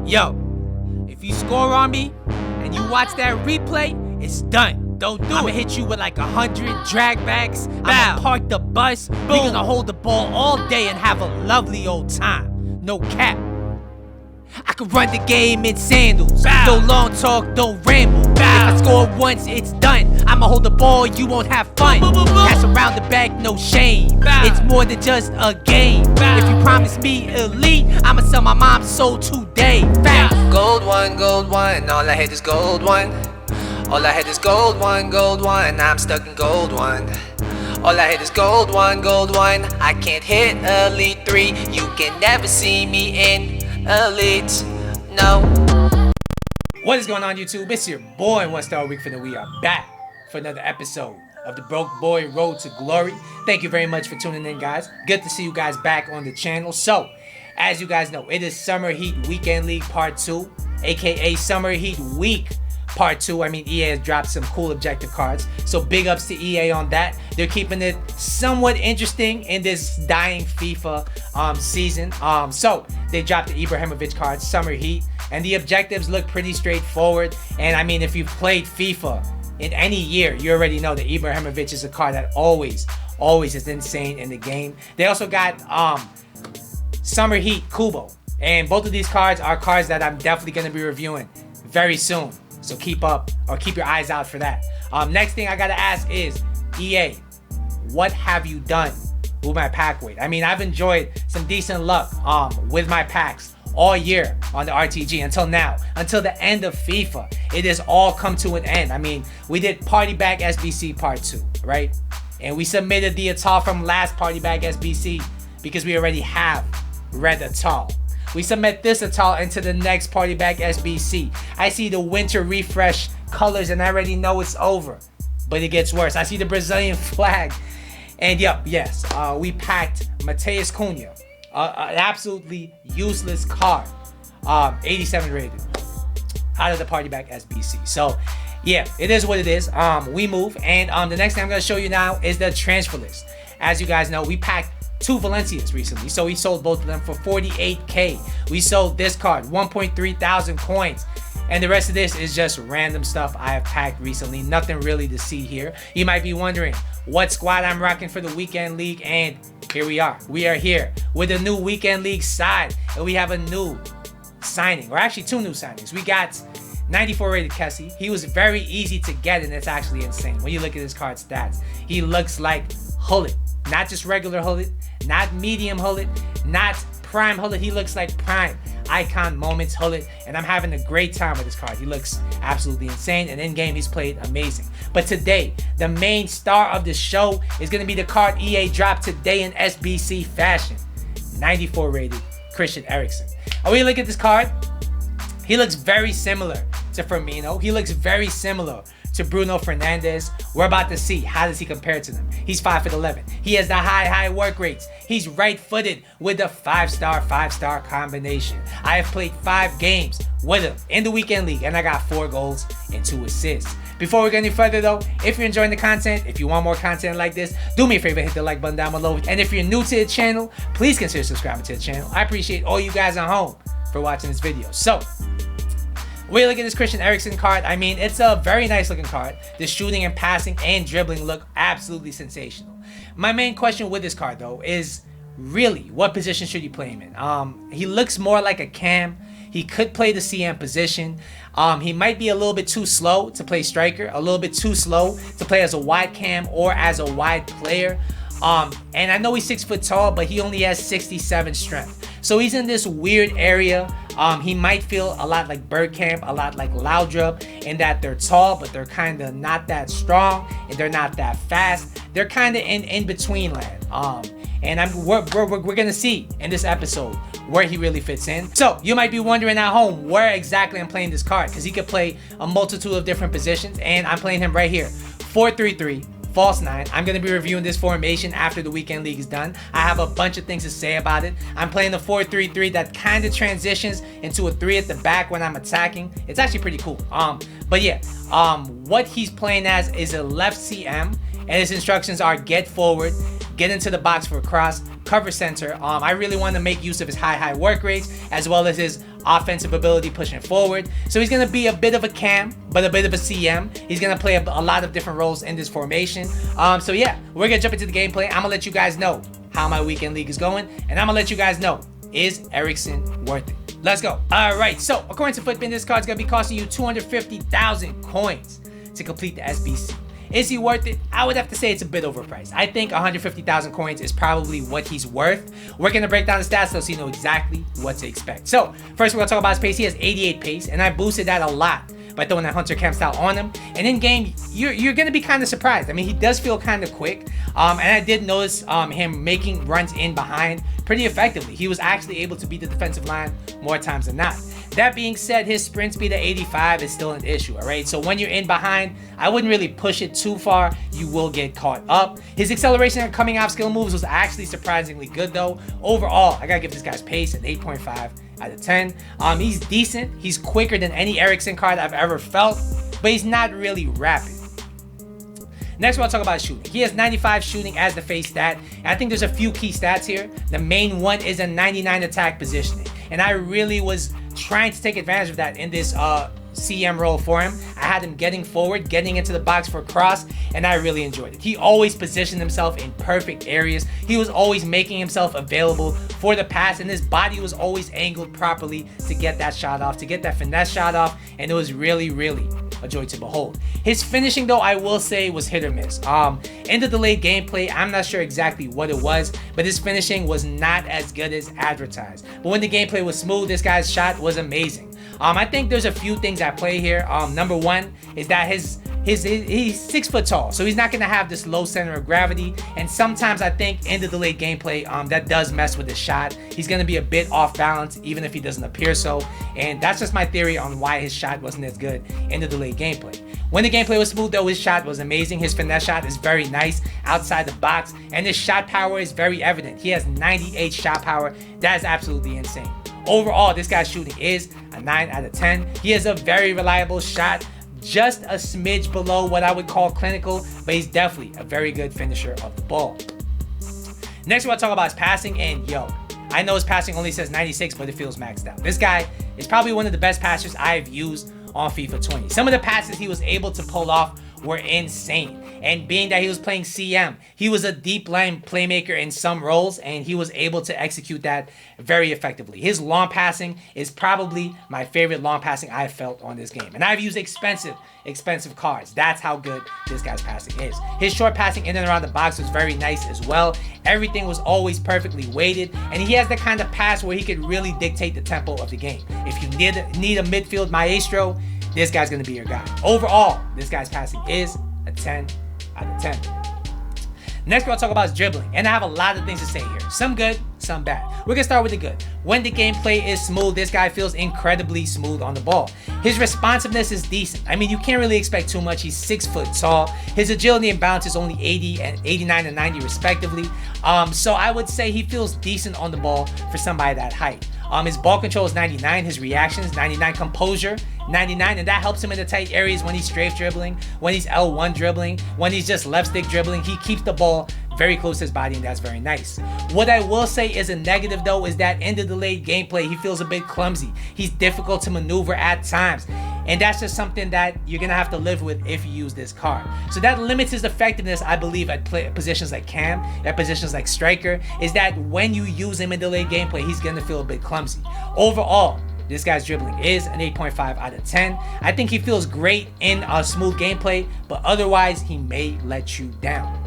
Yo, if you score on me and you watch that replay, it's done. Don't do it. I'ma hit you with like 100 drag backs. I'ma park the bus. Boom. We gonna hold the ball all day and have a lovely old time. No cap. I can run the game in sandals. No long talk, don't ramble. If I score once, it's done. I'ma hold the ball, you won't have fun. Pass around the back, no shame. It's more than just a game. If you promise me elite, I'ma sell my mom's soul today. Gold one, all I had is gold one. All I had is gold one, I'm stuck in gold one. All I had is gold one, I can't hit Elite 3. You can never see me in Elite, no. What is going on, YouTube? It's your boy, One Star Week Finna. We are back for another episode of the Broke Boy Road to Glory. Thank you very much for tuning in, guys. Good to see you guys back on the channel. So, as you guys know, it is Summer Heat Weekend League Part 2, aka Summer Heat Week Part 2. I mean, EA has dropped some cool objective cards, so big ups to EA on that. They're keeping it somewhat interesting in this dying FIFA season. So they dropped the Ibrahimovic card, Summer Heat, and the objectives look pretty straightforward. And I mean, if you've played FIFA in any year, you already know that Ibrahimovic is a card that always is insane in the game. They also got Summer Heat Kubo, and both of these cards are cards that I'm definitely going to be reviewing very soon. So keep your eyes out for that. Next thing I gotta ask is, EA, what have you done with my pack weight? I mean, I've enjoyed some decent luck with my packs all year on the RTG until now, until the end of FIFA. It has all come to an end. I mean, we did Party Bag SBC Part 2, right? And we submitted the Atal from last Party Bag SBC because we already have Red Atal. We submit this Atal into the next Party Bag SBC. I see the winter refresh colors and I already know it's over. But it gets worse. I see the Brazilian flag. And yes, we packed Matheus Cunha. An absolutely useless card. 87 rated. Out of the Party Bag SBC. So, yeah, it is what it is. We move. And the next thing I'm going to show you now is the transfer list. As you guys know, we packed 2 Valencias recently, so we sold both of them for 48k. We sold this card 1.3 thousand coins, and the rest of this is just random stuff I have packed recently. Nothing really to see here. You might be wondering what squad I'm rocking for the Weekend League, and here we are. We are here with a new Weekend League side, and we have a new signing, or actually 2 new signings. We got 94 rated Kessie. He was very easy to get, and it's actually insane when you look at his card stats. He looks like Hullet. Not just regular Hullet, not medium Hullet, not prime Hullet. He looks like prime icon moments Hullet, and I'm having a great time with this card. He looks absolutely insane, and in game he's played amazing. But today, the main star of the show is going to be the card EA dropped today in SBC fashion. 94 rated Christian Eriksen. And when you look at this card, he looks very similar to Firmino. He looks very similar to Bruno Fernandes. We're about to see how does he compare to them. He's 5'11". He has the high work rates. He's right-footed with the 5-star combination. I have played 5 games with him in the Weekend League, and I got 4 goals and 2 assists. Before we go any further though, if you're enjoying the content, if you want more content like this, do me a favor, hit the like button down below. And if you're new to the channel, please consider subscribing to the channel. I appreciate all you guys at home for watching this video. So, when you look at this Christian Eriksen card, I mean, it's a very nice looking card. The shooting and passing and dribbling look absolutely sensational. My main question with this card though is really what position should you play him in? He looks more like a cam. He could play the CM position. He might be a little bit too slow to play striker, a little bit too slow to play as a wide cam or as a wide player. And I know he's 6 foot tall, but he only has 67 strength. So he's in this weird area. He might feel a lot like Bergkamp, a lot like Laudrup, in that they're tall, but they're kind of not that strong, and they're not that fast. They're kind of in between land. And we're gonna see in this episode where he really fits in. So you might be wondering at home where exactly I'm playing this card, because he could play a multitude of different positions, and I'm playing him right here. 4-3-3. False 9. I'm going to be reviewing this formation after the Weekend League is done. I have a bunch of things to say about it. I'm playing the 4-3-3 that kind of transitions into a 3 at the back when I'm attacking. It's actually pretty cool. But yeah, what he's playing as is a left CM, and his instructions are get forward, get into the box for a cross, cover center. I really want to make use of his high work rates as well as his offensive ability pushing forward. So he's going to be a bit of a cam, but a bit of a CM. He's going to play a lot of different roles in this formation. So yeah, we're going to jump into the gameplay. I'm going to let you guys know how my weekend league is going, and I'm going to let you guys know, is Eriksen worth it? Let's go. All right, so according to Footbin, this card's going to be costing you 250,000 coins to complete the SBC. Is he worth it? I would have to say it's a bit overpriced. I think 150,000 coins is probably what he's worth. We're going to break down the stats so you know exactly what to expect. So first we're going to talk about his pace. He has 88 pace, and I boosted that a lot by throwing that Hunter Camp style on him. And in game, you're going to be kind of surprised. I mean, he does feel kind of quick. And I did notice him making runs in behind pretty effectively. He was actually able to beat the defensive line more times than not. That being said, his sprint speed at 85 is still an issue, all right? So when you're in behind, I wouldn't really push it too far. You will get caught up. His acceleration and coming off skill moves was actually surprisingly good, though. Overall, I gotta give this guy's pace an 8.5 out of 10. He's decent. He's quicker than any Eriksen card I've ever felt, but he's not really rapid. Next, we'll talk about shooting. He has 95 shooting as the face stat, and I think there's a few key stats here. The main one is a 99 attack positioning, and I really was trying to take advantage of that in this CM role for him. I had him getting forward, getting into the box for a cross, and I really enjoyed it. He always positioned himself in perfect areas. He was always making himself available for the pass, and his body was always angled properly to get that shot off, to get that finesse shot off, and it was really, really a joy to behold. His finishing, though, I will say was hit or miss. In the delayed gameplay, I'm not sure exactly what it was, but his finishing was not as good as advertised. But when the gameplay was smooth, this guy's shot was amazing. I think there's a few things at play here. Number one is that he's 6 foot tall, so he's not going to have this low center of gravity, and sometimes I think in the delayed gameplay that does mess with his shot. He's going to be a bit off balance even if he doesn't appear so, and that's just my theory on why his shot wasn't as good in the delayed gameplay. When the gameplay was smooth, though, his shot was amazing. His finesse shot is very nice outside the box, and his shot power is very evident. He has 98 shot power. That is absolutely insane. Overall, this guy's shooting is a 9 out of 10. He has a very reliable shot, just a smidge below what I would call clinical, but he's definitely a very good finisher of the ball. Next, we'll talk about his passing, and yo, I know his passing only says 96, but it feels maxed out. This guy is probably one of the best passers I've used on FIFA 20. Some of the passes he was able to pull off were insane. And being that he was playing CM, he was a deep line playmaker in some roles, and he was able to execute that very effectively. His long passing is probably my favorite long passing I've felt on this game. And I've used expensive cards. That's how good this guy's passing is. His short passing in and around the box was very nice as well. Everything was always perfectly weighted, and he has the kind of pass where he could really dictate the tempo of the game. If you need a midfield maestro, this guy's going to be your guy. Overall, this guy's passing is a 10 out of 10. Next, we'll talk about his dribbling, and I have a lot of things to say here. Some good, some bad. We're gonna start with the good. When the gameplay is smooth, this guy feels incredibly smooth on the ball. His responsiveness is decent. I mean, you can't really expect too much. He's 6 foot tall. His agility and balance is only 80 and 89 and 90 respectively. So I would say he feels decent on the ball for somebody that height. His ball control is 99, his reactions 99, composure 99, and that helps him in the tight areas when he's strafe dribbling, when he's L1 dribbling, when he's just left stick dribbling. He keeps the ball very close to his body, and that's very nice. What I will say is a negative, though, is that in the delayed gameplay, he feels a bit clumsy. He's difficult to maneuver at times, and that's just something that you're gonna have to live with if you use this card. So that limits his effectiveness, I believe, at positions like cam, at positions like striker, is that when you use him in delayed gameplay, he's gonna feel a bit clumsy. Overall, this guy's dribbling is an 8.5 out of 10. I think he feels great in a smooth gameplay, but otherwise, he may let you down.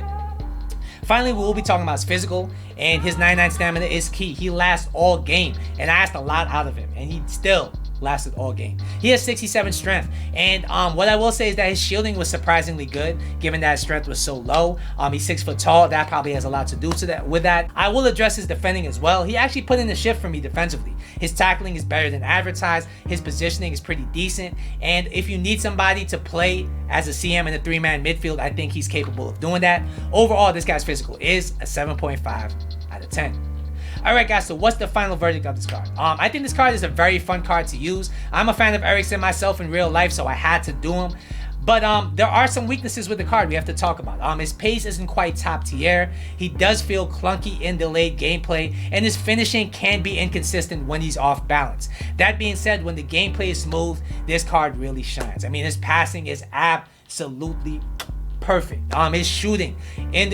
Finally, we will be talking about his physical, and his 99 stamina is key. He lasts all game, and I asked a lot out of him, and he still lasted all game. He has 67 strength, and what I will say is that his shielding was surprisingly good, given that his strength was so low. He's 6 foot tall. That probably has a lot to do with that. I will address his defending as well. He actually put in the shift for me defensively. His tackling is better than advertised. His positioning is pretty decent, and if you need somebody to play as a CM in a 3-man midfield, I think he's capable of doing that. Overall, this guy's physical is a 7.5 out of 10. Alright guys, so what's the final verdict of this card? I think this card is a very fun card to use. I'm a fan of Eriksen myself in real life, so I had to do him. But there are some weaknesses with the card we have to talk about. His pace isn't quite top tier. He does feel clunky in delayed gameplay, and his finishing can be inconsistent when he's off balance. That being said, when the gameplay is smooth, this card really shines. I mean, his passing is absolutely perfect. His shooting in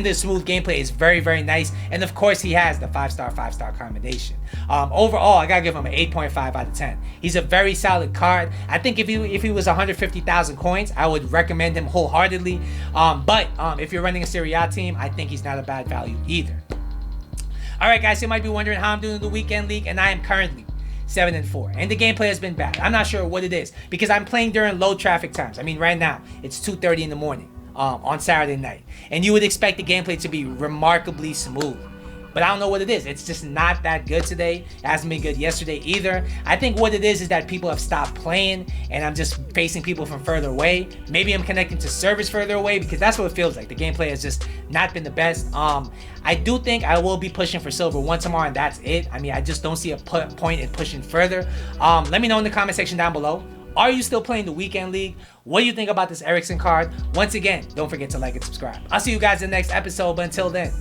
the smooth gameplay is very, very nice, and of course he has the 5-star combination. Overall, I gotta give him an 8.5 out of 10. He's a very solid card. I think if he was 150,000 coins, I would recommend him wholeheartedly. But if you're running a Serie A team, I think he's not a bad value either. All right, guys, you might be wondering how I'm doing in the weekend league, and I am currently 7-4, and the gameplay has been bad. I'm not sure what it is because I'm playing during low traffic times. I mean, right now it's 2:30 in the morning on Saturday night, and you would expect the gameplay to be remarkably smooth, but I don't know what it is. It's just not that good today. It hasn't been good yesterday either. I think what it is that people have stopped playing, and I'm just facing people from further away. Maybe I'm connecting to servers further away, because that's what it feels like. The gameplay has just not been the best. I do think I will be pushing for silver 1 tomorrow, and that's it. I mean, I just don't see a point in pushing further. Let me know in the comment section down below. Are you still playing the weekend league? What do you think about this Eriksen card? Once again, don't forget to like and subscribe. I'll see you guys in the next episode, but until then,